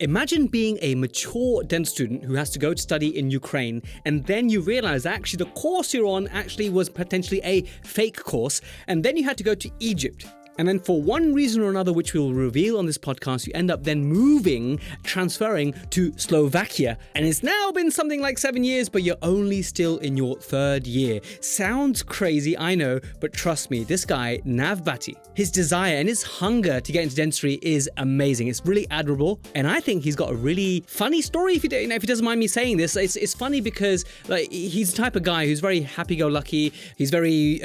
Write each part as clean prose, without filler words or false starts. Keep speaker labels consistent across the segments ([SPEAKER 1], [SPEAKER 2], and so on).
[SPEAKER 1] Imagine being a mature dental student who has to go to study in Ukraine, and then you realize that actually the course you're on actually was potentially a fake course, and then you had to go to Egypt. And then for one reason or another, which we'll reveal on this podcast, you end up then transferring to Slovakia. And it's now been something like 7 years, but you're only still in your third year. Sounds crazy, I know, but trust me, this guy, Nav Bhatti, his desire and his hunger to get into dentistry is amazing. It's really admirable. And I think he's got a really funny story, if he doesn't mind me saying this. It's funny because he's the type of guy who's very happy-go-lucky. He's very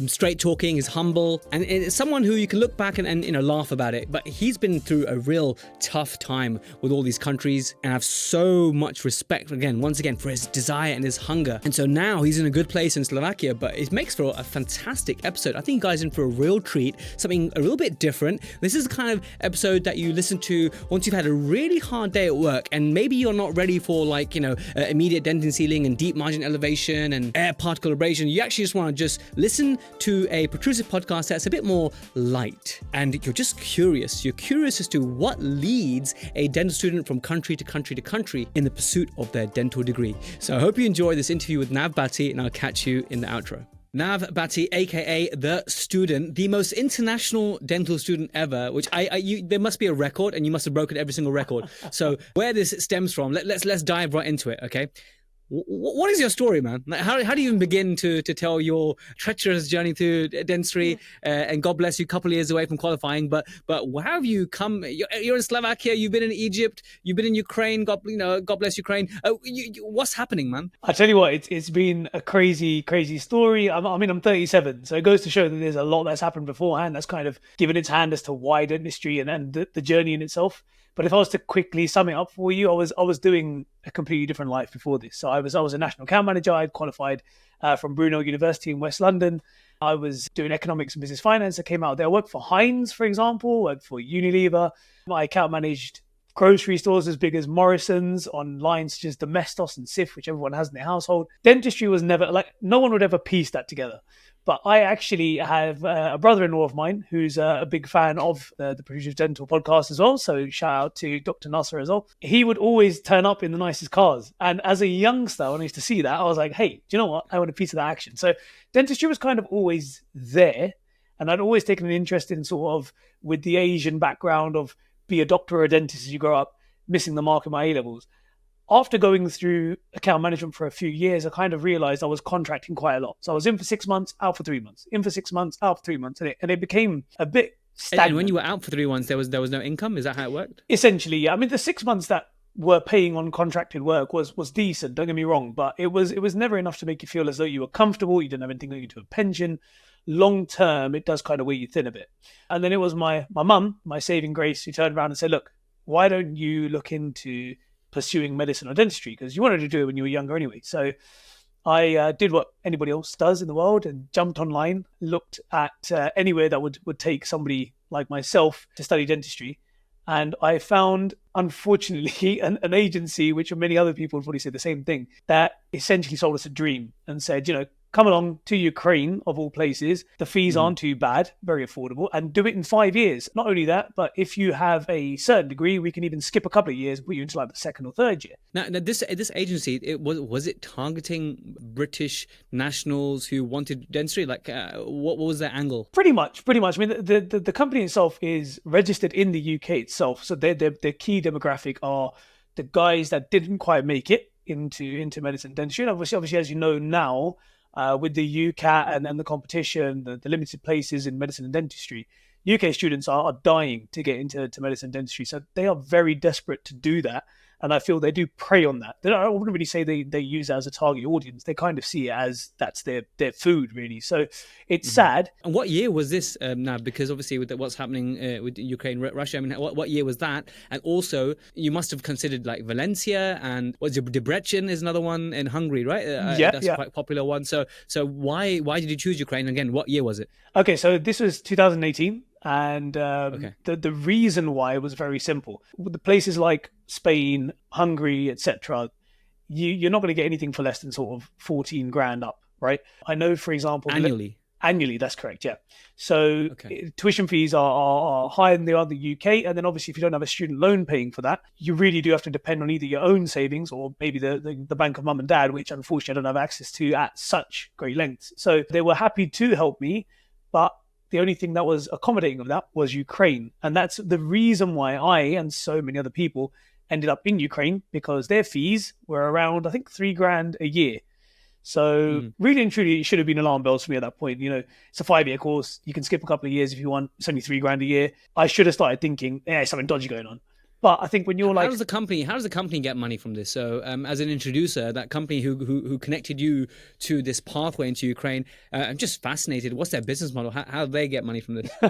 [SPEAKER 1] straight-talking, he's humble, and it's someone who you can look back and laugh about it, but he's been through a real tough time with all these countries, and I have so much respect once again for his desire and his hunger. And so now he's in a good place in Slovakia, but it makes for a fantastic episode. I think you guys are in for a real treat, something a little bit different. This is the kind of episode that you listen to once you've had a really hard day at work, and maybe you're not ready for immediate dentin sealing and deep margin elevation and air particle abrasion. You actually just want to just listen to a protrusive podcast that's a bit more light, and you're just curious. You're curious as to what leads a dental student from country to country to country in the pursuit of their dental degree. So I hope you enjoy this interview with Nav Bhatti, and I'll catch you in the outro. Nav Bhatti, aka The-Stu-dent, the most international dental student ever, which there must be a record, and you must have broken every single record. So where this stems from, let's dive right into it, okay? What is your story, man? How do you even begin to tell your treacherous journey through dentistry? And God bless you, a couple of years away from qualifying. But how have you come? You're in Slovakia. You've been in Egypt. You've been in Ukraine. God bless Ukraine. What's happening, man?
[SPEAKER 2] I tell you what, it's been a crazy story. I'm 37, so it goes to show that there's a lot that's happened beforehand. That's kind of given its hand as to why dentistry and the journey in itself. But if I was to quickly sum it up for you, I was doing a completely different life before this. So I was a national account manager. I'd qualified from Brunel University in West London. I was doing economics and business finance. I came out there. I worked for Heinz, for example. Worked for Unilever. I account managed grocery stores as big as Morrison's on lines such as Domestos and Sif, which everyone has in their household. Dentistry was never, no one would ever piece that together. But I actually have a brother-in-law of mine who's a big fan of the Protrusive Dental podcast as well. So shout out to Dr. Nasser as well. He would always turn up in the nicest cars. And as a youngster, when I used to see that, I was like, hey, do you know what? I want a piece of that action. So dentistry was kind of always there. And I'd always taken an interest in sort of with the Asian background of be a doctor or a dentist as you grow up, missing the mark in my A-levels. After going through account management for a few years, I kind of realized I was contracting quite a lot. So I was in for 6 months, out for 3 months, in for 6 months, out for 3 months. And it became a bit stagnant.
[SPEAKER 1] And when you were out for 3 months, there was no income? Is that how it worked?
[SPEAKER 2] Essentially, yeah. I mean, the 6 months that were paying on contracted work was decent, don't get me wrong. But it was never enough to make you feel as though you were comfortable. You didn't have anything linked to a pension. Long term, it does kind of weigh you thin a bit. And then it was my mum, my saving grace, who turned around and said, look, why don't you look into pursuing medicine or dentistry, because you wanted to do it when you were younger anyway. So I did what anybody else does in the world and jumped online, looked at anywhere that would take somebody like myself to study dentistry. And I found, unfortunately, an agency, which many other people would probably say the same thing, that essentially sold us a dream and said, come along to Ukraine, of all places. The fees aren't too bad, very affordable, and do it in 5 years. Not only that, but if you have a certain degree, we can even skip a couple of years, put you into like the second or third year.
[SPEAKER 1] Now this agency, was it targeting British nationals who wanted dentistry? What was their angle?
[SPEAKER 2] Pretty much. I mean, the company itself is registered in the UK itself, so their key demographic are the guys that didn't quite make it into medicine and dentistry. And obviously, as you know now, with the UCAT and the competition, the limited places in medicine and dentistry, UK students are dying to get into medicine and dentistry. So they are very desperate to do that. And I feel they do prey on that. I wouldn't really say they use it as a target audience. They kind of see it as that's their food, really. So it's sad.
[SPEAKER 1] And what year was this now? Because obviously with what's happening with Ukraine, Russia, I mean, what year was that? And also, you must have considered like Valencia and Debrecen is another one in Hungary, right? That's quite a popular one. So why did you choose Ukraine? Again, what year was it?
[SPEAKER 2] Okay, so this was 2018. And the reason why was very simple. With the places like Spain, Hungary, etc., you're not going to get anything for less than sort of 14 grand up, right? I know, for example,
[SPEAKER 1] annually.
[SPEAKER 2] Annually, that's correct, yeah. So
[SPEAKER 1] Okay.
[SPEAKER 2] tuition fees are higher than they are in the UK. And then obviously, if you don't have a student loan paying for that, you really do have to depend on either your own savings or maybe the bank of mum and dad, which unfortunately I don't have access to at such great lengths. So they were happy to help me, but the only thing that was accommodating of that was Ukraine. And that's the reason why I and so many other people ended up in Ukraine, because their fees were around, I think, 3 grand a year. So
[SPEAKER 1] Mm.
[SPEAKER 2] really and truly, it should have been alarm bells for me at that point. It's a 5-year course. You can skip a couple of years if you want. It's only 3 grand a year. I should have started thinking, yeah, something dodgy going on. But I think when you're
[SPEAKER 1] How
[SPEAKER 2] like,
[SPEAKER 1] does the company get money from this? So, as an introducer, that company who connected you to this pathway into Ukraine, I'm just fascinated. What's their business model? How do they get money from this?
[SPEAKER 2] do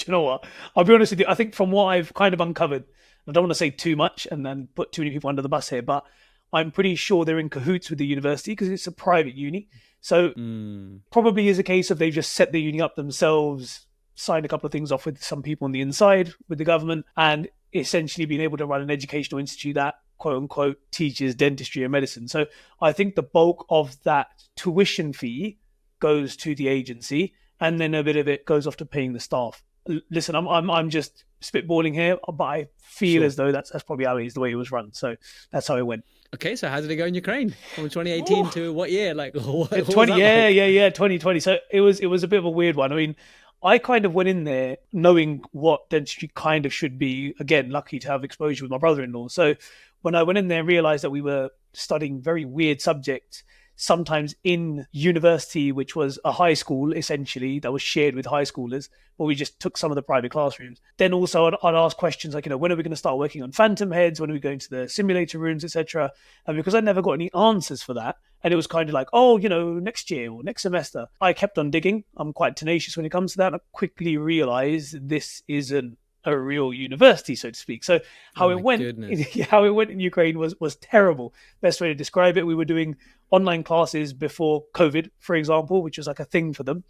[SPEAKER 2] you know what? I'll be honest with you. I think from what I've kind of uncovered, I don't want to say too much and then put too many people under the bus here, but I'm pretty sure they're in cahoots with the university because it's a private uni. So
[SPEAKER 1] Mm.
[SPEAKER 2] probably is a case of they've just set the uni up themselves, signed a couple of things off with some people on the inside with the government, and essentially being able to run an educational institute that quote unquote teaches dentistry and medicine. So I think the bulk of that tuition fee goes to the agency, and then a bit of it goes off to paying the staff. Listen, I'm just spitballing here, but I feel
[SPEAKER 1] Sure.
[SPEAKER 2] as though that's probably how it is, the way it was run. So that's how it went.
[SPEAKER 1] Okay, so how did it go in Ukraine from 2018 to what year? Like, what was
[SPEAKER 2] 20,
[SPEAKER 1] that like?
[SPEAKER 2] yeah, 2020. So it was a bit of a weird one. I mean, I kind of went in there knowing what dentistry kind of should be. Again, lucky to have exposure with my brother-in-law. So when I went in there, I realized that we were studying very weird subjects, sometimes in university, which was a high school essentially that was shared with high schoolers, where we just took some of the private classrooms. Then also I'd ask questions like, when are we going to start working on phantom heads? When are we going to the simulator rooms, etc.? And because I never got any answers for that, and it was kind of like, oh, next year or next semester, I kept on digging. I'm quite tenacious when it comes to that. I quickly realized this isn't a real university, so to speak. So
[SPEAKER 1] Oh
[SPEAKER 2] how it
[SPEAKER 1] my
[SPEAKER 2] went,
[SPEAKER 1] goodness.
[SPEAKER 2] how it went in Ukraine was terrible. Best way to describe it: we were doing online classes before COVID, for example, which was like a thing for them.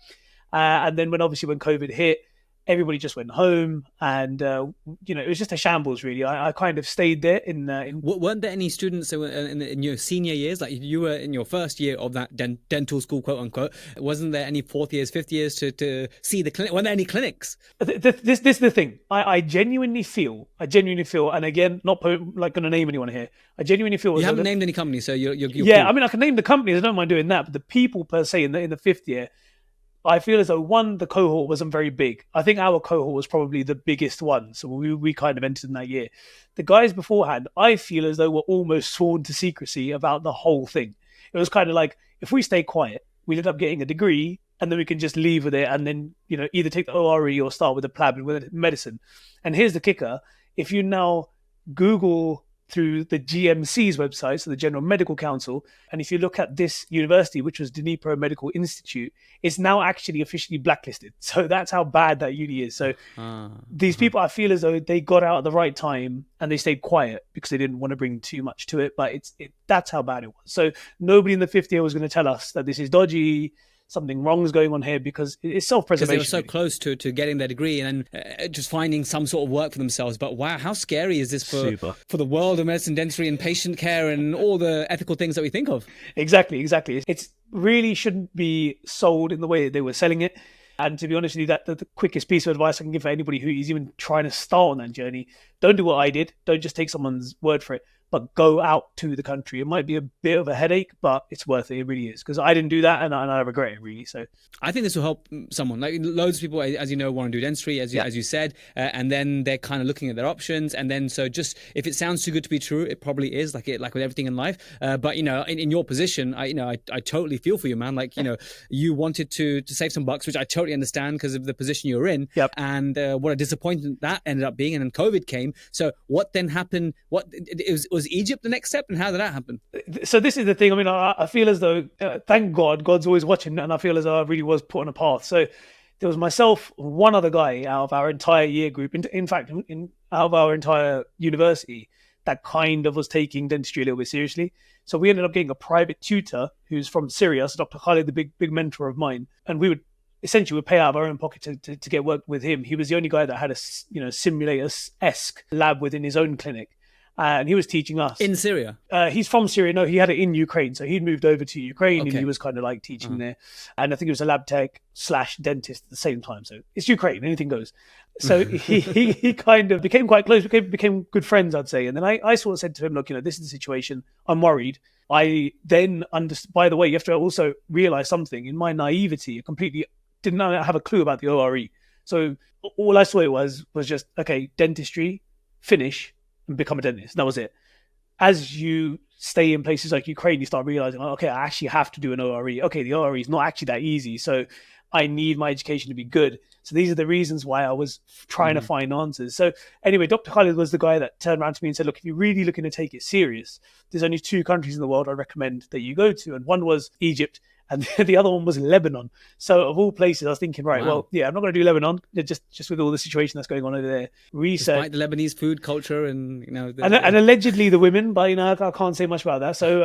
[SPEAKER 2] And then when COVID hit, everybody just went home, and it was just a shambles. Really, I kind of stayed there in.
[SPEAKER 1] Weren't there any students that were in your senior years, like you were in your first year of that dental school, quote unquote? Wasn't there any fourth years, fifth years to see the clinic? Weren't there any clinics?
[SPEAKER 2] This is the thing. I genuinely feel, and again, not like going to name anyone here. I genuinely feel
[SPEAKER 1] You haven't named any companies, so you're
[SPEAKER 2] yeah.
[SPEAKER 1] cool.
[SPEAKER 2] I mean, I can name the companies. I don't mind doing that, but the people per se in the fifth year, I feel as though one, the cohort wasn't very big. I think our cohort was probably the biggest one, so we kind of entered in that year. The guys beforehand, I feel as though were almost sworn to secrecy about the whole thing. It was kind of like, if we stay quiet, we'll end up getting a degree, and then we can just leave with it, and then either take the ORE or start with the PLAB with medicine. And here's the kicker: if you now Google through the GMC's website, so the General Medical Council. And if you look at this university, which was Dnipro Medical Institute, it's now actually officially blacklisted. So that's how bad that uni is. So
[SPEAKER 1] Ah,
[SPEAKER 2] these people, I feel as though they got out at the right time and they stayed quiet because they didn't want to bring too much to it. But that's how bad it was. So nobody in the fifth year was going to tell us that this is dodgy, something wrong is going on here, because it's self-preservation.
[SPEAKER 1] because they were so
[SPEAKER 2] really.
[SPEAKER 1] close to getting their degree and just finding some sort of work for themselves. But wow, how scary is this
[SPEAKER 2] Super.
[SPEAKER 1] for the world of medicine, dentistry, and patient care, and all the ethical things that we think of?
[SPEAKER 2] Exactly. It's really shouldn't be sold in the way that they were selling it. And to be honest with you, that the quickest piece of advice I can give for anybody who is even trying to start on that journey: don't do what I did. Don't just take someone's word for it, but go out to the country. It might be a bit of a headache, but it's worth it. It really is, because I didn't do that, and I regret it really. So
[SPEAKER 1] I think this will help someone. Like loads of people, as you know, want to do dentistry, as you said, and then they're kind of looking at their options. And then so just if it sounds too good to be true, it probably is. Like with everything in life. But in your position, I totally feel for you, man. Like you wanted to save some bucks, which I totally understand because of the position you're in.
[SPEAKER 2] yep.
[SPEAKER 1] And what a disappointment that ended up being. And then COVID came. So what then happened? Was Egypt the next step, and how did that happen?
[SPEAKER 2] So this is the thing. I mean, I feel as though, thank God, God's always watching, and I feel as though I really was put on a path. So there was myself, one other guy out of our entire year group, in fact, out of our entire university, that kind of was taking dentistry a little bit seriously. So we ended up getting a private tutor who's from Syria, so Dr. Khalid, the big mentor of mine, and we would essentially pay out of our own pocket to get work with him. He was the only guy that had a simulator-esque lab within his own clinic. and he was teaching us.
[SPEAKER 1] In Syria?
[SPEAKER 2] He's from Syria. No, he had it in Ukraine. So he'd moved over to Ukraine and
[SPEAKER 1] Okay.
[SPEAKER 2] he was kind of like teaching there. And I think he was a lab tech / dentist at the same time. So it's Ukraine, anything goes. So he kind of became quite close, became good friends, I'd say. And then I sort of said to him, look, this is the situation. I'm worried. I then understood, by the way, you have to also realize something. In my naivety, I completely didn't have a clue about the ORE. So all I saw it was just, okay, dentistry, finish, and become a dentist. That was it. As you stay in places like Ukraine, you start realizing, okay, I actually have to do an ORE. Okay, the ORE is not actually that easy. So I need my education to be good. So these are the reasons why I was trying to find answers. So anyway, Dr. Khalid was the guy that turned around to me and said, look, if you're really looking to take it serious, there's only 2 countries in the world I recommend that you go to. And one was Egypt and the other one was Lebanon. So of all places, I was thinking, right, well, yeah, I'm not going to do Lebanon, just with all the situation that's going on over there.
[SPEAKER 1] Despite the Lebanese food culture and,
[SPEAKER 2] and allegedly the women, but, I can't say much about that. So,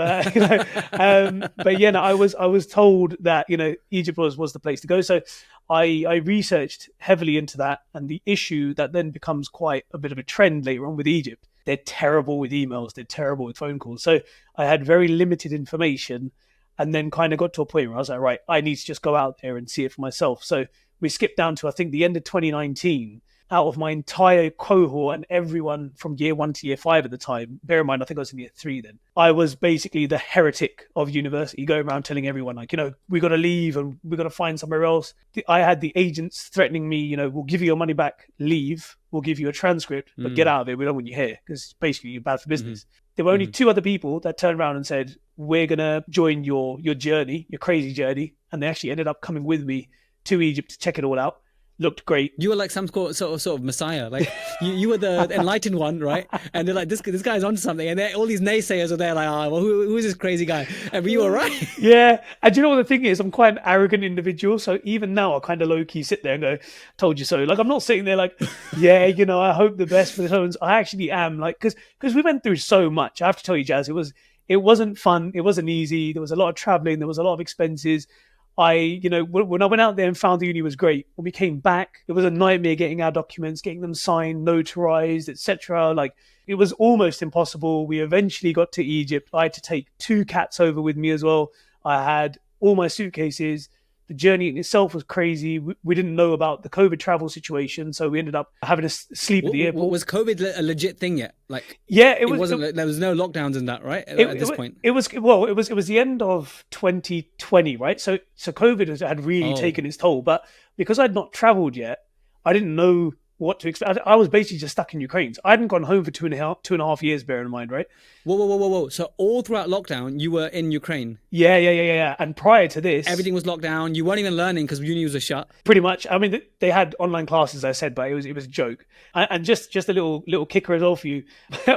[SPEAKER 2] but yeah, no, I was told that, Egypt was the place to go. So I researched heavily into that, and the issue that then becomes quite a bit of a trend later on with Egypt, they're terrible with emails, they're terrible with phone calls. So I had very limited information, and then kind of got to a point where I was like, right, I need to just go out there and see it for myself. So we skipped down to, I think, the end of 2019. Out of my entire cohort and everyone from year 1 to year 5 at the time, bear in mind, I think I was in year 3 then, I was basically the heretic of university, going around telling everyone, like, we got to leave and we got to find somewhere else. I had the agents threatening me, we'll give you your money back, leave, we'll give you a transcript, but get out of it. We don't want you here, because basically you're bad for business. There were only 2 other people that turned around and said, we're going to join your journey, your crazy journey. And they actually ended up coming with me to Egypt to check it all out. Looked great.
[SPEAKER 1] You were like some sort of messiah. Like you were the enlightened one, right? And they're like, this guy's onto something. And all these naysayers are there like, well, who is this crazy guy? And you were right.
[SPEAKER 2] Yeah. And you know what the thing is? I'm quite an arrogant individual. So even now I kind of low key sit there and go, told you so. Like, I'm not sitting there like, yeah, I hope the best for the Tones. I actually am, like, because we went through so much. I have to tell you, Jazz, it wasn't fun. It wasn't easy. There was a lot of traveling. There was a lot of expenses. When I went out there and found the uni was great, when we came back, it was a nightmare getting our documents, getting them signed, notarized, etc. Like, it was almost impossible. We eventually got to Egypt. I had to take 2 cats over with me as well. I had all my suitcases. The journey in itself was crazy. We didn't know about the COVID travel situation, so we ended up having to sleep at the airport.
[SPEAKER 1] Was COVID a legit thing yet? Like,
[SPEAKER 2] yeah,
[SPEAKER 1] it wasn't. There was no lockdowns in that, right? At this point,
[SPEAKER 2] it was the end of 2020, right? So COVID had really taken its toll. But because I'd not traveled yet, I didn't know what to expect. I was basically just stuck in Ukraine. So I hadn't gone home for 2.5 years, bear in mind, right?
[SPEAKER 1] Whoa. So all throughout lockdown, you were in Ukraine?
[SPEAKER 2] Yeah. And prior to this,
[SPEAKER 1] everything was locked down. You weren't even learning because uni was shut?
[SPEAKER 2] Pretty much. I mean, they had online classes, I said, but it was a joke. And just a little kicker as well for you.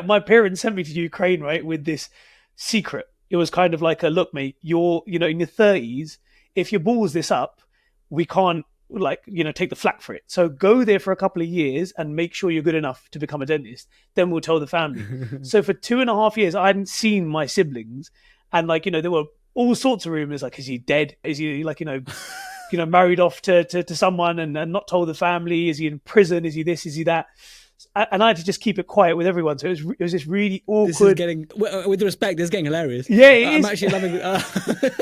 [SPEAKER 2] My parents sent me to Ukraine, right, with this secret. It was kind of like a, look, mate, you're, in your 30s, if you balls this up, we can't, take the flak for it. So go there for a couple of years and make sure you're good enough to become a dentist. Then we'll tell the family. So for 2.5 years, I hadn't seen my siblings. And there were all sorts of rumors, like, is he dead? Is he married off to someone and not told the family? Is he in prison? Is he this? Is he that? And I had to just keep it quiet with everyone. So it was this really awkward.
[SPEAKER 1] This is getting, with respect, this is getting hilarious.
[SPEAKER 2] Yeah, it is.
[SPEAKER 1] I'm actually loving it.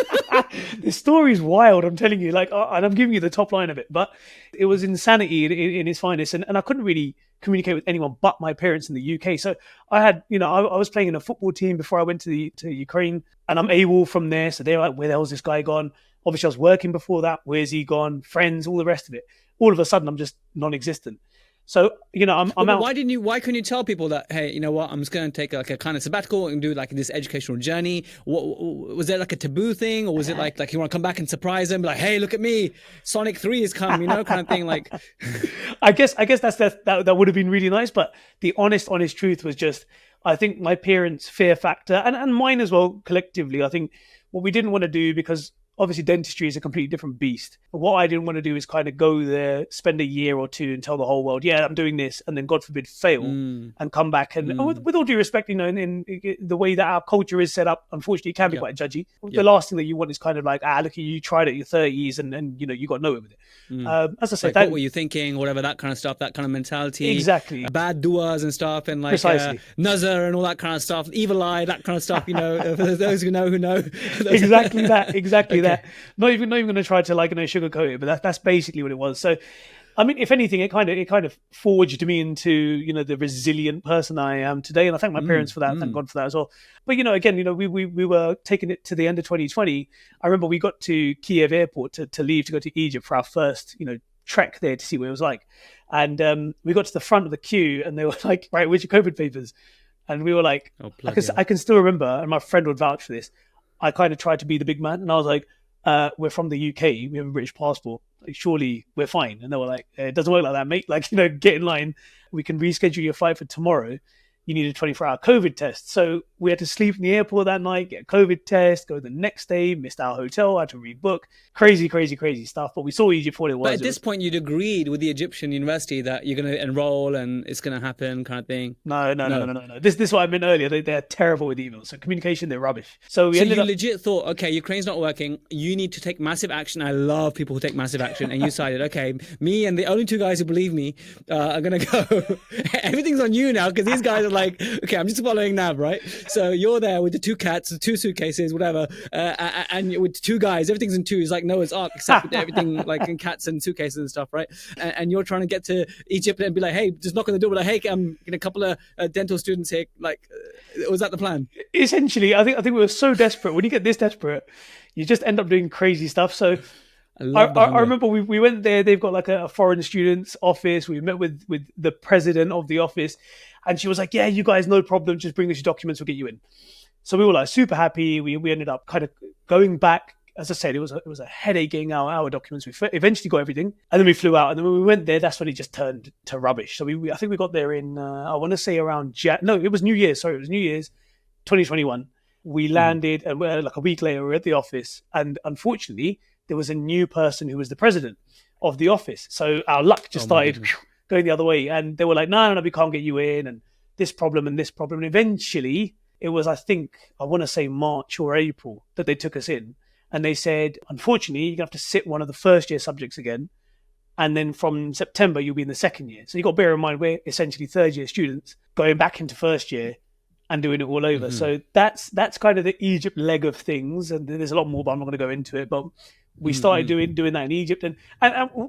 [SPEAKER 2] The story's wild, I'm telling you. And I'm giving you the top line of it. But it was insanity in its finest. And I couldn't really communicate with anyone but my parents in the UK. So I had, I was playing in a football team before I went to Ukraine. And I'm AWOL from there. So they're like, where the hell's this guy gone? Obviously, I was working before that. Where's he gone? Friends, all the rest of it. All of a sudden, I'm just non-existent. So, I'm out.
[SPEAKER 1] Why couldn't you tell people that, hey, you know what, I'm just going to take like a kind of sabbatical and do like this educational journey? Was there like a taboo thing, or was it like you want to come back and surprise them, like, hey, look at me, Sonic 3 has come, kind of thing? Like,
[SPEAKER 2] I guess that would have been really nice. But the honest truth was just, I think my parents' fear factor and mine as well, collectively, I think what we didn't want to do, because obviously dentistry is a completely different beast. But what I didn't want to do is kind of go there, spend a year or two and tell the whole world, yeah, I'm doing this, and then God forbid fail and come back. And with all due respect, in the way that our culture is set up, unfortunately, it can be quite judgy. The last thing that you want is kind of like, look at you, tried it at your 30s and you got nowhere with it. As I said,
[SPEAKER 1] what were you thinking, whatever, that kind of stuff, that kind of mentality.
[SPEAKER 2] Exactly.
[SPEAKER 1] Bad duas and stuff, and like
[SPEAKER 2] Precisely.
[SPEAKER 1] nazar and all that kind of stuff, evil eye, that kind of stuff, for those who know.
[SPEAKER 2] Exactly that. Not even going to try to sugarcoat it, but that's basically what it was. So, I mean, if anything, it kind of forged me into the resilient person I am today, and I thank my parents for that. Thank God for that as well. But again, we were taking it to the end of 2020. I remember we got to Kiev airport to leave to go to Egypt for our first trek there to see what it was like, and we got to the front of the queue, and they were like, "Right, where's your COVID papers?" And we were like, I can still remember, and my friend would vouch for this. I kind of tried to be the big man, and I was like, we're from the UK, we have a British passport, like, surely we're fine. And they were like, it doesn't work like that, mate. Like, get in line. We can reschedule your flight for tomorrow. You need a 24-hour COVID test. So we had to sleep in the airport that night, get a COVID test, go the next day, missed our hotel, had to rebook. Crazy stuff. But we saw Egypt for what it was.
[SPEAKER 1] But at this point, you'd agreed with the Egyptian university that you're going to enroll and it's going to happen, kind of thing.
[SPEAKER 2] No. This is what I meant earlier. They're terrible with emails. So communication, they're rubbish. So you
[SPEAKER 1] legit thought, okay, Ukraine's not working. You need to take massive action. I love people who take massive action. And you decided, okay, me and the only two guys who believe me are going to go. Everything's on you now because these guys are like, okay, I'm just following Nav, right? So you're there with the two cats, the two suitcases, whatever, and with two guys, everything's in two. It's like Noah's Ark, except with everything like in cats and suitcases and stuff, right? And you're trying to get to Egypt and be like, hey, just knock on the door, be like, hey, I'm a couple of dental students here. Like, was that the plan?
[SPEAKER 2] Essentially, I think we were so desperate. When you get this desperate, you just end up doing crazy stuff. So I remember we went there. They've got like a foreign students office. We met with the president of the office, and she was like, yeah, you guys, no problem. Just bring us your documents. We'll get you in. So we were like super happy. We ended up kind of going back. As I said, it was a headache getting our documents. We eventually got everything, and then we flew out. And then when we went there, that's when it just turned to rubbish. So I think we got there in I want to say around it was New Year's. Sorry, it was New Year's 2021. We landed, and like a week later, we were at the office, and unfortunately, there was a new person who was the president of the office. So our luck just started going the other way. And they were like, no, we can't get you in. And this problem and this problem. And eventually it was, I want to say March or April that they took us in. And they said, unfortunately, you're going to have to sit one of the first year subjects again. And then from September, you'll be in the second year. So you've got to bear in mind, we're essentially third year students going back into first year and doing it all over. So that's kind of the Egypt leg of things. And there's a lot more, but I'm not going to go into it. But we started doing that in Egypt. And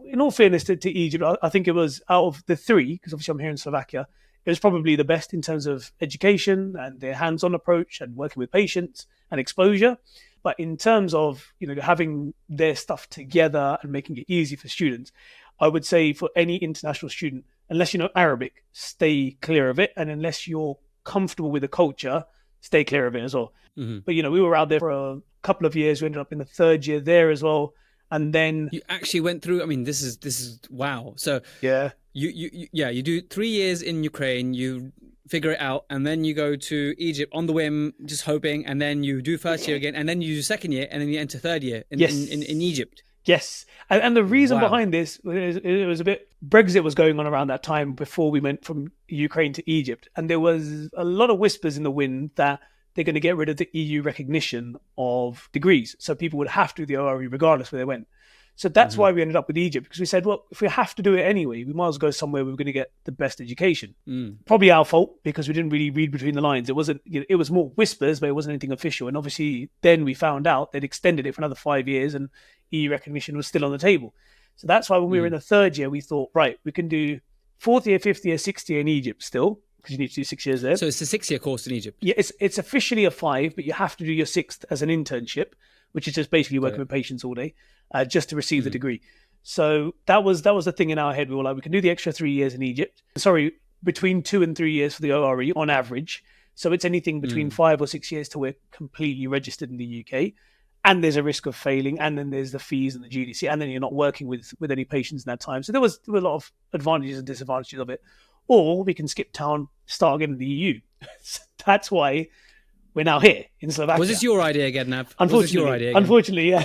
[SPEAKER 2] in all fairness to Egypt, I think it was out of the three, because obviously I'm here in Slovakia, it was probably the best in terms of education and their hands-on approach and working with patients and exposure. But in terms of having their stuff together and making it easy for students, I would say for any international student, unless you know Arabic, stay clear of it. And unless you're comfortable with the culture, stay clear of it as well. But we were out there for a couple of years. We ended up in the third year there as well. And then
[SPEAKER 1] you actually went through, I mean, this is wow. So
[SPEAKER 2] yeah,
[SPEAKER 1] you do 3 years in Ukraine, you figure it out, and then you go to Egypt on the whim, just hoping, and then you do first year again, and then you do second year, and then you enter third year in Egypt.
[SPEAKER 2] Yes. And the reason behind this, it was a bit, Brexit was going on around that time before we went from Ukraine to Egypt. And there was a lot of whispers in the wind that they're going to get rid of the EU recognition of degrees. So people would have to do the ORE regardless where they went. So that's why we ended up with Egypt, because we said, well, if we have to do it anyway, we might as well go somewhere where we're going to get the best education. Probably our fault, because we didn't really read between the lines. It wasn't, it was more whispers, but it wasn't anything official. And obviously then we found out they'd extended it for another 5 years and EU recognition was still on the table. So that's why when we were in the third year, we thought, right, we can do fourth year, fifth year, sixth year in Egypt still, because you need to do 6 years there.
[SPEAKER 1] So it's a 6-year course in Egypt?
[SPEAKER 2] Yeah, it's officially a 5, but you have to do your 6th as an internship, which is just basically working with patients all day, just to receive the degree. So that was the thing in our head. We were like, we can do the extra 3 years in Egypt. Sorry, between 2 and 3 years for the ORE on average. So it's anything between 5 or 6 years till we're completely registered in the UK. And there's a risk of failing. And then there's the fees and the GDC. And then you're not working with any patients in that time. So there were a lot of advantages and disadvantages of it. Or we can skip town, start again in the EU. So that's why we're now here in Slovakia.
[SPEAKER 1] Was this your idea again, Nav?
[SPEAKER 2] Unfortunately,
[SPEAKER 1] Was this your idea again?
[SPEAKER 2] Unfortunately, yeah.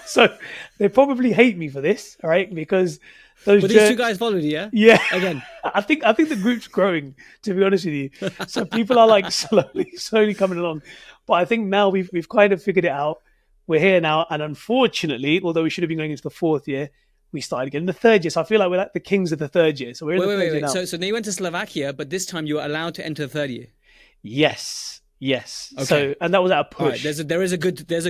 [SPEAKER 2] So they probably hate me for this, all right? Because those
[SPEAKER 1] But these two guys followed you, yeah?
[SPEAKER 2] yeah.
[SPEAKER 1] Again.
[SPEAKER 2] I think the group's growing, to be honest with you. So people are like slowly coming along. But I think now we've kind of figured it out. We're here now, and unfortunately, although we should have been going into the 4th year, we started again in the 3rd year. So I feel like we're like the kings of the 3rd year. So we're in the 3rd year now.
[SPEAKER 1] So then you went to Slovakia, but this time you were allowed to enter the 3rd year.
[SPEAKER 2] Yes. Okay. So, and that was at a push.
[SPEAKER 1] Right, there's a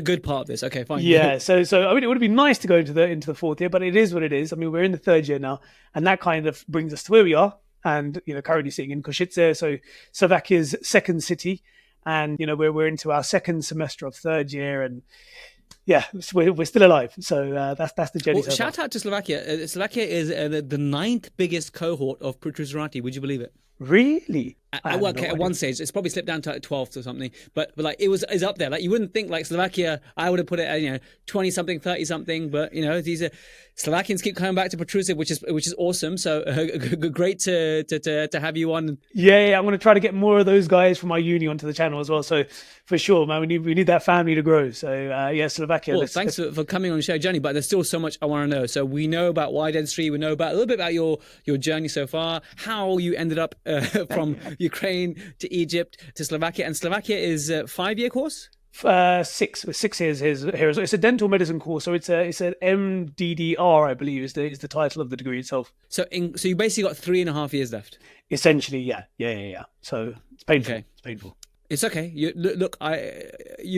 [SPEAKER 1] good part of this. Okay, fine.
[SPEAKER 2] Yeah. So I mean, it would have been nice to go into the 4th year, but it is what it is. I mean, we're in the 3rd year now, and that kind of brings us to where we are. And currently sitting in Košice, so Slovakia's 2nd city, and we're into our 2nd semester of 3rd year, and yeah, we're still alive. So that's the journey.
[SPEAKER 1] Well, shout out to Slovakia. Slovakia is the 9th biggest cohort of Protrusive. Would you believe it?
[SPEAKER 2] Really?
[SPEAKER 1] At one stage, it's probably slipped down to like 12th or something, but like it's up there. Like you wouldn't think like Slovakia, I would have put it at 20 something, 30 something, but these are Slovakians keep coming back to Protrusive, which is awesome. So great to have you on.
[SPEAKER 2] Yeah, I'm going to try to get more of those guys from my uni onto the channel as well. So for sure, man, we need that family to grow. So yeah, Slovakia.
[SPEAKER 1] Well, thanks for coming on the show, Johnny. But there's still so much I want to know. So we know about why Dentistry. We know about a little bit about your journey so far, how you ended up from Ukraine to Egypt to Slovakia, and Slovakia is a 5-year course.
[SPEAKER 2] 6 years here. It's a dental medicine course, so it's an MDDR, I believe, is the title of the degree itself.
[SPEAKER 1] So you basically got 3.5 years left.
[SPEAKER 2] Essentially, yeah. So it's painful.
[SPEAKER 1] Okay.
[SPEAKER 2] It's painful.
[SPEAKER 1] It's okay. You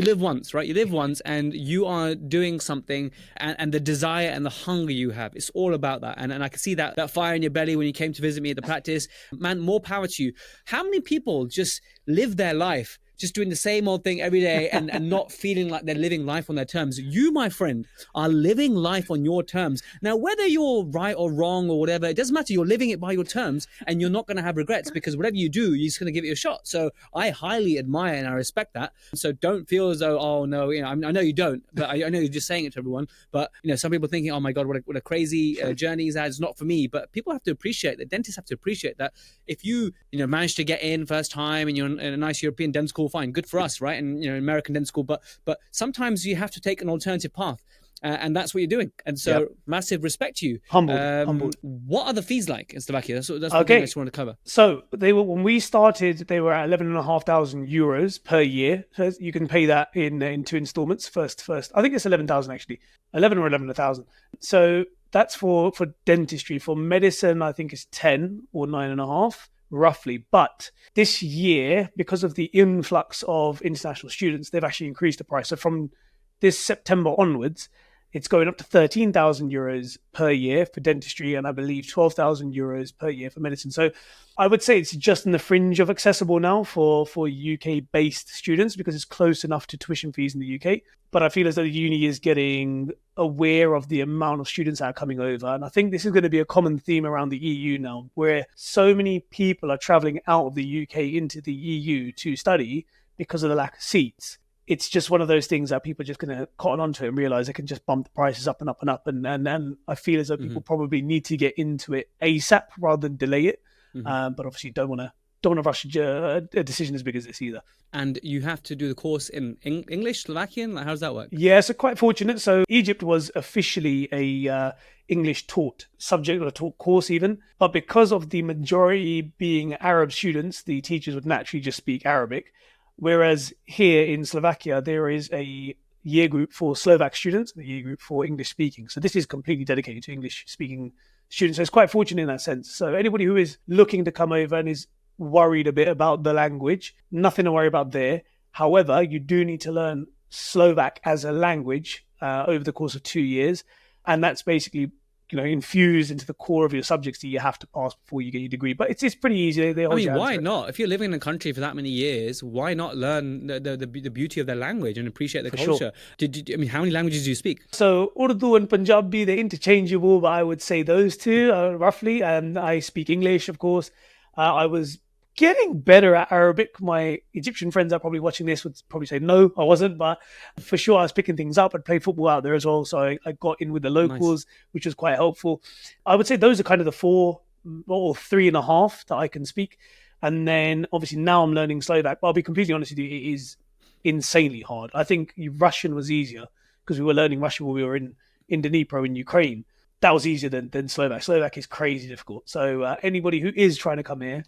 [SPEAKER 1] live once, right? You live once, and you are doing something, and the desire and the hunger you have. It's all about that, and I can see that fire in your belly when you came to visit me at the practice. Man, more power to you. How many people just live their life just doing the same old thing every day and not feeling like they're living life on their terms? You, my friend, are living life on your terms. Now, whether you're right or wrong or whatever, it doesn't matter. You're living it by your terms, and you're not going to have regrets, because whatever you do, you're just going to give it a shot. So I highly admire and I respect that. So don't feel as though, oh no, I know you don't, but I know you're just saying it to everyone. But some people thinking, oh my God, what a crazy journey is that. It's not for me. But people have to appreciate that. Dentists have to appreciate that. If you manage to get in first time and you're in a nice European dental school, fine, good for us, right? And American dental school, but sometimes you have to take an alternative path, and that's what you're doing. And so, massive respect to you.
[SPEAKER 2] Humbled.
[SPEAKER 1] What are the fees like in Slovakia? That's the
[SPEAKER 2] Okay.
[SPEAKER 1] thing I just wanted to cover.
[SPEAKER 2] So when we started, they were at 11,500 euros per year. So you can pay that in 2 installments. First, I think it's 11,000 actually, 11 or 11,000. So that's for dentistry. For medicine, I think it's 10 or 9.5. Roughly. But this year, because of the influx of international students, they've actually increased the price. So from this September onwards, it's going up to 13,000 euros per year for dentistry, and I believe 12,000 euros per year for medicine. So I would say it's just in the fringe of accessible now for UK-based students, because it's close enough to tuition fees in the UK. But I feel as though the uni is getting aware of the amount of students that are coming over. And I think this is going to be a common theme around the EU now, where so many people are traveling out of the UK into the EU to study because of the lack of seats. It's just one of those things that people are just going to cotton onto it and realize they can just bump the prices up and up and up. And I feel as though people probably need to get into it ASAP rather than delay it. But obviously don't want to rush a decision as big as this either.
[SPEAKER 1] And you have to do the course in English, Slovakian? Like, how does that work?
[SPEAKER 2] Yeah, so quite fortunate. So Egypt was officially a English taught subject, or a taught course even. But because of the majority being Arab students, the teachers would naturally just speak Arabic. Whereas here in Slovakia, there is a year group for Slovak students and a year group for English speaking. So this is completely dedicated to English speaking students. So it's quite fortunate in that sense. So anybody who is looking to come over and is worried a bit about the language, nothing to worry about there. However, you do need to learn Slovak as a language over the course of 2 years. And that's basically infused into the core of your subjects that you have to pass before you get your degree. But it's pretty easy.
[SPEAKER 1] Why not? If you're living in a country for that many years, why not learn the beauty of their language and appreciate the culture? Sure. How many languages do you speak?
[SPEAKER 2] So Urdu and Punjabi, they're interchangeable, but I would say those two roughly. And I speak English, of course. I was getting better at Arabic. My Egyptian friends are probably watching this would probably say no, I wasn't, but for sure I was picking things up. I'd played football out there as well, so I got in with the locals, which was quite helpful. I would say those are kind of the 4 or 3.5 that I can speak. And then obviously now I'm learning Slovak, but I'll be completely honest with you, it is insanely hard. I think Russian was easier because we were learning Russian when we were in Dnipro in Ukraine. That was easier than Slovak. Slovak is crazy difficult. So anybody who is trying to come here,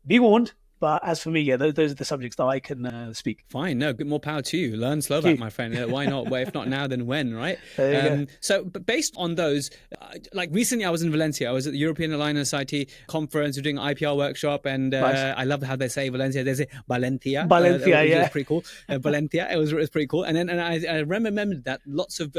[SPEAKER 2] be warned. But as for me, yeah, those are the subjects that I can speak.
[SPEAKER 1] Fine, no, more power to you. Learn
[SPEAKER 2] Thank
[SPEAKER 1] Slovak,
[SPEAKER 2] you.
[SPEAKER 1] my friend. Why not? Well, if not now, then when, right?
[SPEAKER 2] There you go.
[SPEAKER 1] So, but based on those, like recently I was in Valencia. I was at the European Alliance Society conference. We're doing an IPR workshop, and
[SPEAKER 2] Nice.
[SPEAKER 1] I love how they say Valencia. They say Valencia.
[SPEAKER 2] Valencia,
[SPEAKER 1] it
[SPEAKER 2] yeah.
[SPEAKER 1] was pretty cool. Valencia, it was pretty cool. And then I remembered that lots of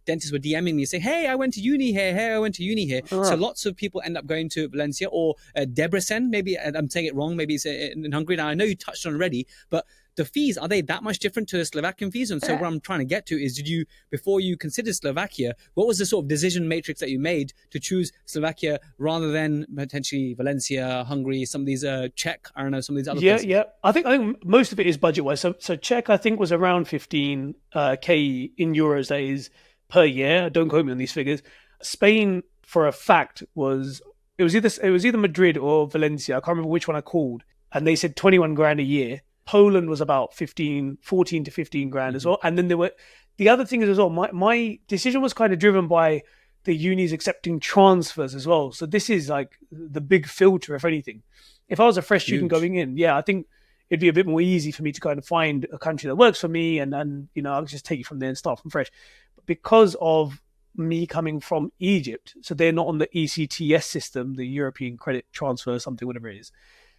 [SPEAKER 1] dentists were DMing me saying, "Hey, I went to uni here. Hey, I went to uni here."
[SPEAKER 2] Oh.
[SPEAKER 1] So lots of people end up going to Valencia or Debrecen. Maybe I'm saying it wrong. Maybe it's in Hungary. Now I know you touched on already, but the fees, are they that much different to the Slovakian fees? And so what I'm trying to get to is, before you considered Slovakia, what was the sort of decision matrix that you made to choose Slovakia rather than potentially Valencia, Hungary, some of these Czech, I don't know, some of these other places?
[SPEAKER 2] Yeah. I think most of it is budget wise. So Czech, I think, was around 15K in euros, that is, per year. Don't quote me on these figures. Spain, for a fact, was either Madrid or Valencia. I can't remember which one I called, and they said 21 grand a year. Poland was about 14 to 15 grand as well. And then the other thing is as well, my decision was kind of driven by the unis accepting transfers as well. So this is like the big filter, if anything. If I was a fresh student going in, I think it'd be a bit more easy for me to kind of find a country that works for me, and I'll just take it from there and start from fresh. But because of me coming from Egypt, so they're not on the ECTS system, the European Credit Transfer, something, whatever it is,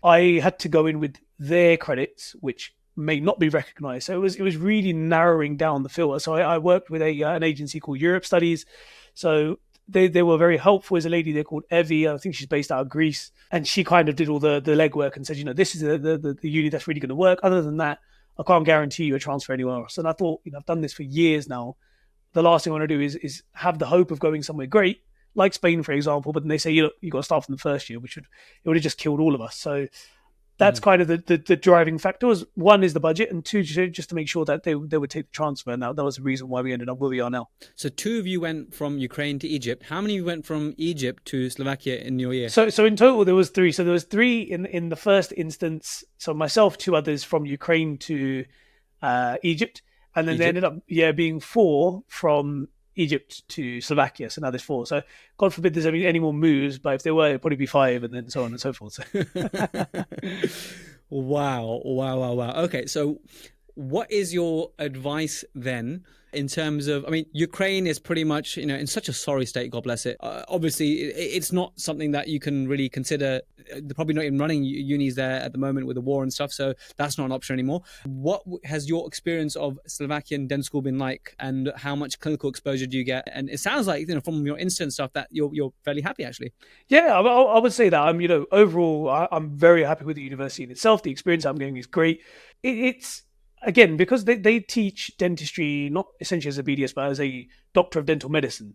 [SPEAKER 2] I had to go in with their credits, which may not be recognized. So it was really narrowing down the filter. So I worked with an agency called Europe Studies. So they were very helpful. There's a lady there called Evie. I think she's based out of Greece. And she kind of did all the legwork and said, this is the uni that's really going to work. Other than that, I can't guarantee you a transfer anywhere else. And I thought, I've done this for years now. The last thing I want to do is have the hope of going somewhere great, like Spain, for example, but then they say, you got to start from the first year, it would have just killed all of us. So that's kind of the driving factors. One is the budget, and two, just to make sure that they would take the transfer. Now, that was the reason why we ended up where we are now.
[SPEAKER 1] So 2 of you went from Ukraine to Egypt. How many went from Egypt to Slovakia in your year?
[SPEAKER 2] So in total, there was 3. So there was 3 in the first instance. So myself, 2 others from Ukraine to Egypt. And then there ended up being 4 from Egypt to Slovakia. So now there's 4. So God forbid there's any more moves, but if there were, it'd probably be 5, and then so on and so forth.
[SPEAKER 1] Wow. Okay, so what is your advice then in terms of, Ukraine is pretty much, in such a sorry state, God bless it. Obviously, it's not something that you can really consider. They're probably not even running unis there at the moment with the war and stuff, so that's not an option anymore. What has your experience of Slovakian dental school been like, and how much clinical exposure do you get? And it sounds like, from your instant stuff, that you're fairly happy, actually.
[SPEAKER 2] Yeah, I would say that. Overall, I'm very happy with the university in itself. The experience I'm getting is great. It's again, because they teach dentistry not essentially as a BDS, but as a doctor of dental medicine.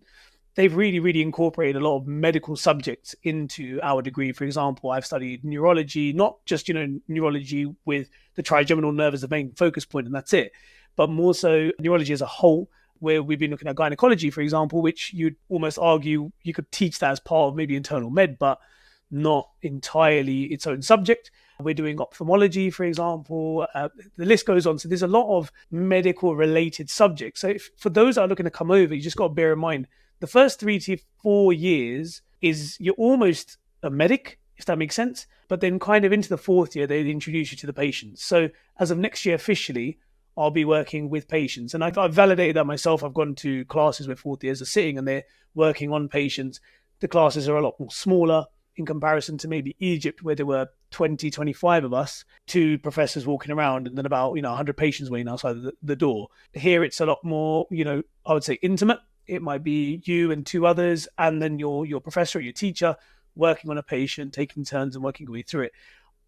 [SPEAKER 2] They've really, really incorporated a lot of medical subjects into our degree. For example, I've studied neurology, not just, neurology with the trigeminal nerve as the main focus point, and that's it, but more so neurology as a whole, where we've been looking at gynecology, for example, which you'd almost argue you could teach that as part of maybe internal med, but not entirely its own subject. We're doing ophthalmology, for example. The list goes on. So there's a lot of medical related subjects. So for those that are looking to come over, you just got to bear in mind, the first 3 to 4 years is you're almost a medic, if that makes sense. But then kind of into the 4th year, they introduce you to the patients. So as of next year, officially, I'll be working with patients. And I've validated that myself. I've gone to classes where 4th years are sitting and they're working on patients. The classes are a lot more smaller in comparison to maybe Egypt, where there were 20, 25 of us, 2 professors walking around, and then about 100 patients waiting outside the door. Here it's a lot more, I would say intimate. It might be you and 2 others, and then your professor or your teacher working on a patient, taking turns and working your way through it.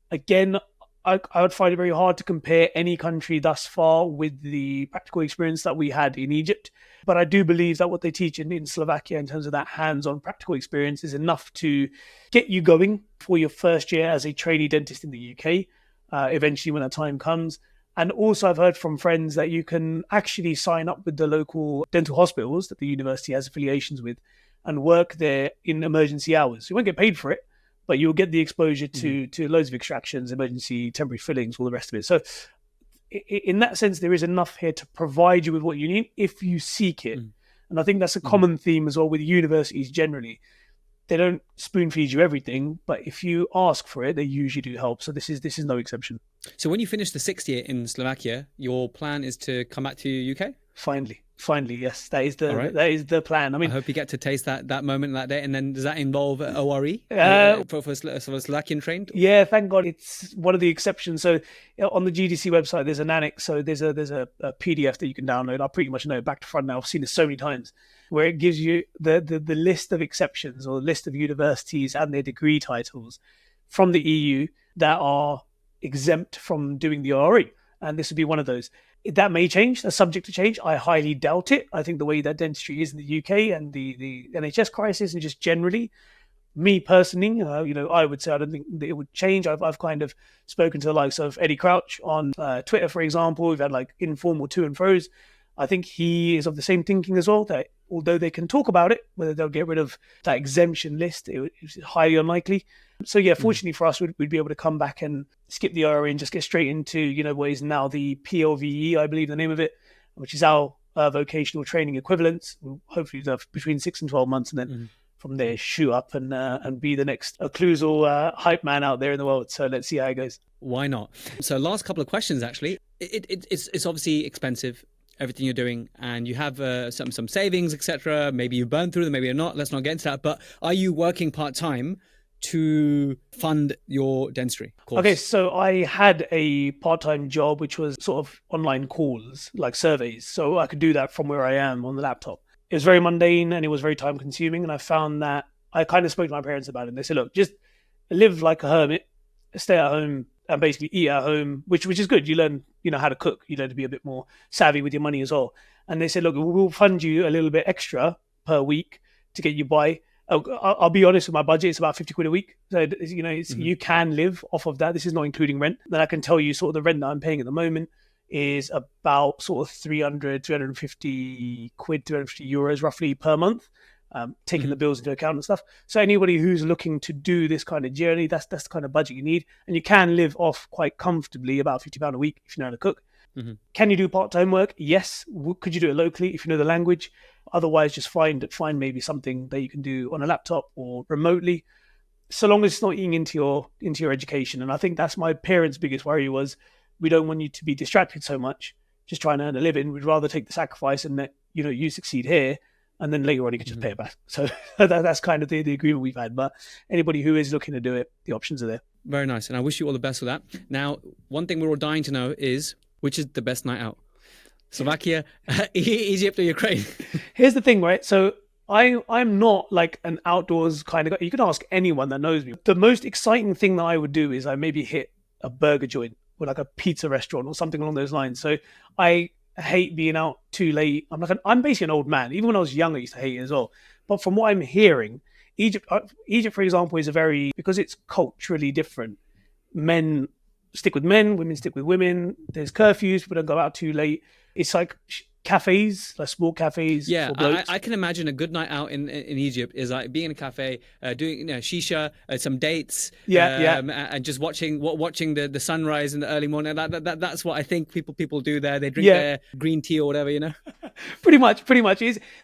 [SPEAKER 2] Again, I would find it very hard to compare any country thus far with the practical experience that we had in Egypt. But I do believe that what they teach in Slovakia in terms of that hands-on practical experience is enough to get you going for your first year as a trainee dentist in the UK, eventually when that time comes. And also I've heard from friends that you can actually sign up with the local dental hospitals that the university has affiliations with and work there in emergency hours. You won't get paid for it, but you'll get the exposure to loads of extractions, emergency temporary fillings, all the rest of it. So in that sense, there is enough here to provide you with what you need if you seek it. And I think that's a common theme as well with universities generally. They don't spoon feed you everything, but if you ask for it, they usually do help. So this is no exception.
[SPEAKER 1] So when you finish the 6th year in Slovakia, your plan is to come back to UK?
[SPEAKER 2] Finally, yes, that is the plan. I mean,
[SPEAKER 1] I hope you get to taste that moment that day. And then does that involve ORE for Slovakian trained?
[SPEAKER 2] Yeah, thank God it's one of the exceptions. So on the GDC website, there's an annex. So there's a PDF that you can download. I pretty much know it back to front now. I've seen it so many times, where it gives you the list of exceptions or list of universities and their degree titles from the EU that are exempt from doing the ORE. And this would be one of those. That may change. That's subject to change. I highly doubt it. I think the way that dentistry is in the UK and the NHS crisis and just generally, me personally, I would say I don't think that it would change. I've kind of spoken to the likes of Eddie Crouch on Twitter, for example. We've had like informal to and fro's. I think he is of the same thinking as well, that although they can talk about it, whether they'll get rid of that exemption list, it's highly unlikely. So yeah, fortunately for us, we'd be able to come back and skip the ORE and just get straight into, what is now the PLVE, I believe the name of it, which is our vocational training equivalent. We'll hopefully have between 6 and 12 months, and then from there shoot up and be the next occlusal hype man out there in the world. So let's see how it goes.
[SPEAKER 1] Why not? So last couple of questions, actually. It's obviously expensive, everything you're doing, and you have some savings, etc. Maybe you burn through them, maybe you're not. Let's not get into that. But are you working part-time to fund your dentistry course?
[SPEAKER 2] Okay, so I had a part-time job, which was sort of online calls, like surveys. So I could do that from where I am on the laptop. It was very mundane and it was very time-consuming. And I found that I kind of spoke to my parents about it. And they said, look, just live like a hermit, stay at home and basically eat at home, which is good. You learn, how to cook. You learn to be a bit more savvy with your money as well. And they said, look, we'll fund you a little bit extra per week to get you by. I'll be honest with my budget, it's about 50 quid a week. So, you can live off of that. This is not including rent. Then I can tell you sort of the rent that I'm paying at the moment is about sort of 350 quid, 350 euros roughly per month, taking the bills into account and stuff. So anybody who's looking to do this kind of journey, that's the kind of budget you need. And you can live off quite comfortably about £50 a week if you know how to cook. Can you do part-time work? Yes. Could you do it locally if you know the language? Otherwise, just find maybe something that you can do on a laptop or remotely, so long as it's not eating into your education. And I think that's my parents' biggest worry was, we don't want you to be distracted so much just trying to earn a living. We'd rather take the sacrifice and that you succeed here, and then later on you can just pay it back. So that's kind of the agreement we've had. But anybody who is looking to do it, the options are there.
[SPEAKER 1] Very nice, and I wish you all the best with that. Now, one thing we're all dying to know is, which is the best night out? Slovakia, Egypt, or Ukraine?
[SPEAKER 2] Here's the thing, right? So I'm not like an outdoors kind of guy. You can ask anyone that knows me. The most exciting thing that I would do is I maybe hit a burger joint or like a pizza restaurant or something along those lines. So I hate being out too late. I'm basically an old man. Even when I was young, I used to hate it as well. But from what I'm hearing, Egypt, for example, is because it's culturally different. Men stick with men, women stick with women. There's curfews, people don't go out too late. It's like cafes, like small cafes.
[SPEAKER 1] Yeah, I can imagine a good night out in Egypt is like being in a cafe, doing shisha, some dates, and just watching the sunrise in the early morning. That's what I think people do there. They drink their green tea or whatever,
[SPEAKER 2] Pretty much.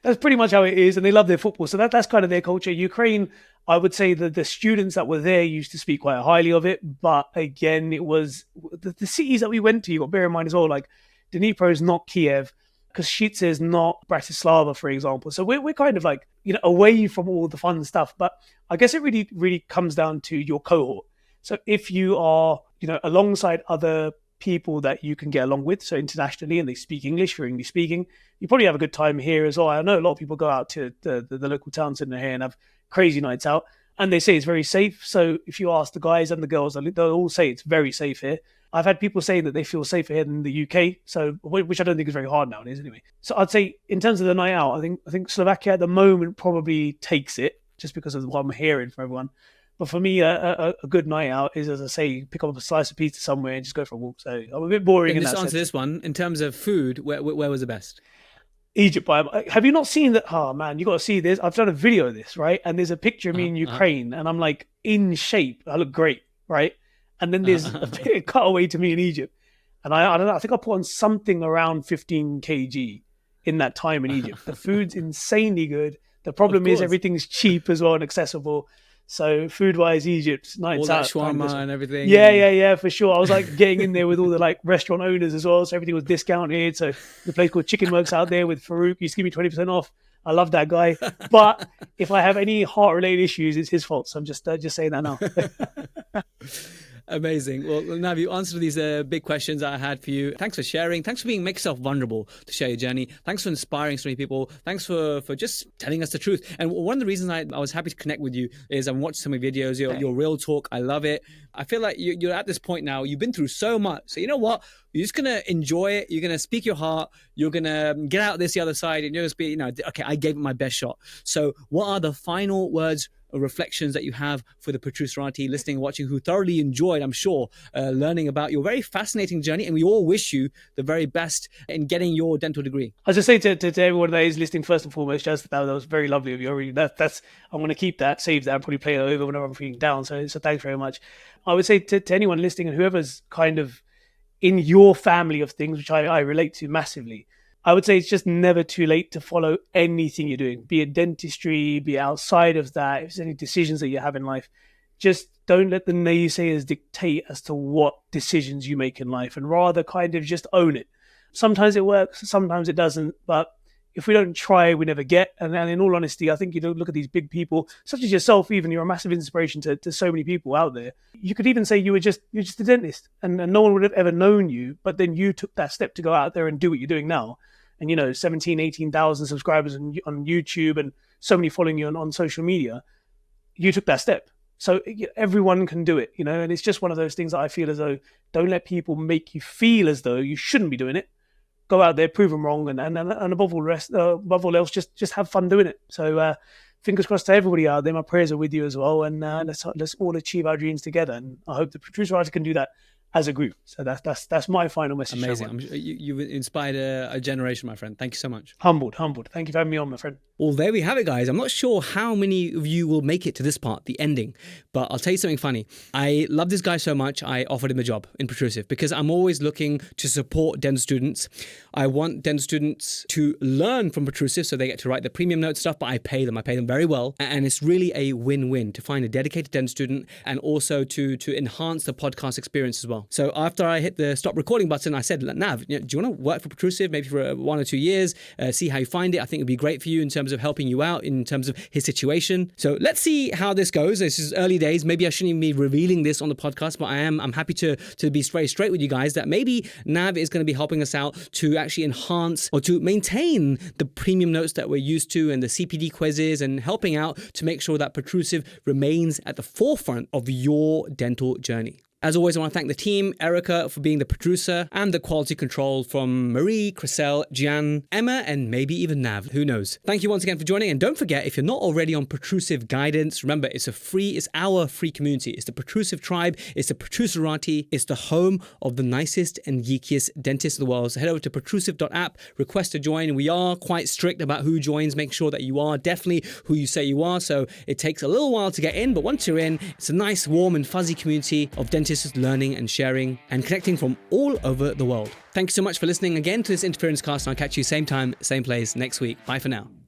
[SPEAKER 2] That's pretty much how it is, and they love their football. So that's kind of their culture. Ukraine, I would say that the students that were there used to speak quite highly of it, but again, it was the cities that we went to. You got to bear in mind as well, like Dnipro is not Kiev, Košice is not Bratislava, for example. So we're kind of like, away from all the fun stuff. But I guess it really, really comes down to your cohort. So if you are, alongside other people that you can get along with, so internationally, and they speak English, you're English speaking, you probably have a good time here as well. I know a lot of people go out to the local town centre here and have crazy nights out, and they say it's very safe. So if you ask the guys and the girls, they'll all say it's very safe here. I've had people saying that they feel safer here than the UK, so which I don't think is very hard nowadays anyway. So I'd say in terms of the night out, I think Slovakia at the moment probably takes it just because of what I'm hearing from everyone. But for me, a good night out is, as I say, pick up a slice of pizza somewhere and just go for a walk. So I'm a bit boring in that sense.
[SPEAKER 1] Just answer this one. In terms of food, where was the best?
[SPEAKER 2] Egypt. Have you not seen that? Oh man, you got to see this. I've done a video of this, right? And there's a picture of me in Ukraine, and I'm like in shape. I look great, right? And then there's a bit of cutaway to me in Egypt, And I don't know, I think I put on something around 15 kg in that time in Egypt. The food's insanely good. The problem is everything's cheap as well and accessible. So food-wise, Egypt, nights
[SPEAKER 1] all
[SPEAKER 2] out.
[SPEAKER 1] that shawarma and everything.
[SPEAKER 2] Yeah, for sure. I was like getting in there with all the like restaurant owners as well. So everything was discounted. So the place called Chicken Works out there with Farouk used to give me 20% off. I love that guy. But if I have any heart-related issues, it's his fault. So I'm just saying that now.
[SPEAKER 1] Amazing. Well, Nav, you answered these big questions I had for you. Thanks for sharing. Thanks for make yourself vulnerable to share your journey. Thanks for inspiring so many people. Thanks for just telling us the truth. And one of the reasons I was happy to connect with you is I'm watching some of your videos, your real talk. I love it. I feel like you're at this point now. You've been through so much. So you know what? You're just going to enjoy it. You're going to speak your heart. You're going to get out this the other side and you're going to be, okay, I gave it my best shot. So what are the final words or reflections that you have for the Protruserati listening and watching who thoroughly enjoyed, I'm sure, learning about your very fascinating journey? And we all wish you the very best in getting your dental degree.
[SPEAKER 2] I just say to everyone that is listening, first and foremost, just that was very lovely of you. Already, that's I'm going to keep that, save that, and probably play it over whenever I'm feeling down. So thanks very much. I would say to anyone listening and whoever's kind of in your family of things, which I relate to massively, I would say it's just never too late to follow anything you're doing, be it dentistry, be it outside of that. If there's any decisions that you have in life, just don't let the naysayers dictate as to what decisions you make in life, and rather kind of just own it. Sometimes it works, sometimes it doesn't, but if we don't try, we never get. And in all honesty, I think you don't look at these big people, such as yourself, even you're a massive inspiration to so many people out there. You could even say you're just a dentist and no one would have ever known you, but then you took that step to go out there and do what you're doing now. And 17, 18,000 subscribers on YouTube and so many following you on social media, you took that step. So everyone can do it, and it's just one of those things that I feel as though don't let people make you feel as though you shouldn't be doing it. Go out there, prove them wrong, and above all else, just have fun doing it. So fingers crossed to everybody out there. My prayers are with you as well, and let's all achieve our dreams together. And I hope the Protrusive can do that as a group. So that's my final message.
[SPEAKER 1] Amazing. You've inspired a generation, my friend. Thank you so much.
[SPEAKER 2] Humbled. Thank you for having me on, my friend.
[SPEAKER 1] Well, there we have it, guys. I'm not sure how many of you will make it to this part, the ending, but I'll tell you something funny. I love this guy so much, I offered him a job in Protrusive because I'm always looking to support dental students. I want dental students to learn from Protrusive so they get to write the premium note stuff, but I pay them very well. And it's really a win-win to find a dedicated dental student and also to enhance the podcast experience as well. So after I hit the stop recording button, I said, Nav, do you want to work for Protrusive maybe for 1 or 2 years, see how you find it? I think it'd be great for you in terms of helping you out in terms of his situation. So let's see how this goes. This is early days. Maybe I shouldn't even be revealing this on the podcast, but I'm happy to be straight with you guys that maybe Nav is going to be helping us out to actually enhance or to maintain the premium notes that we're used to and the CPD quizzes and helping out to make sure that Protrusive remains at the forefront of your dental journey. As always, I want to thank the team, Erica for being the producer, and the quality control from Marie, Chriselle, Gian, Emma, and maybe even Nav. Who knows? Thank you once again for joining. And don't forget, if you're not already on Protrusive Guidance, remember, it's our free community. It's the Protrusive tribe. It's the Protruserati. It's the home of the nicest and geekiest dentists in the world. So head over to protrusive.app, request to join. We are quite strict about who joins. Make sure that you are definitely who you say you are. So it takes a little while to get in, but once you're in, it's a nice, warm, and fuzzy community of dentists learning and sharing and connecting from all over the world. Thank you so much for listening again to this Interference Cast, and I'll catch you same time, same place next week. Bye for now.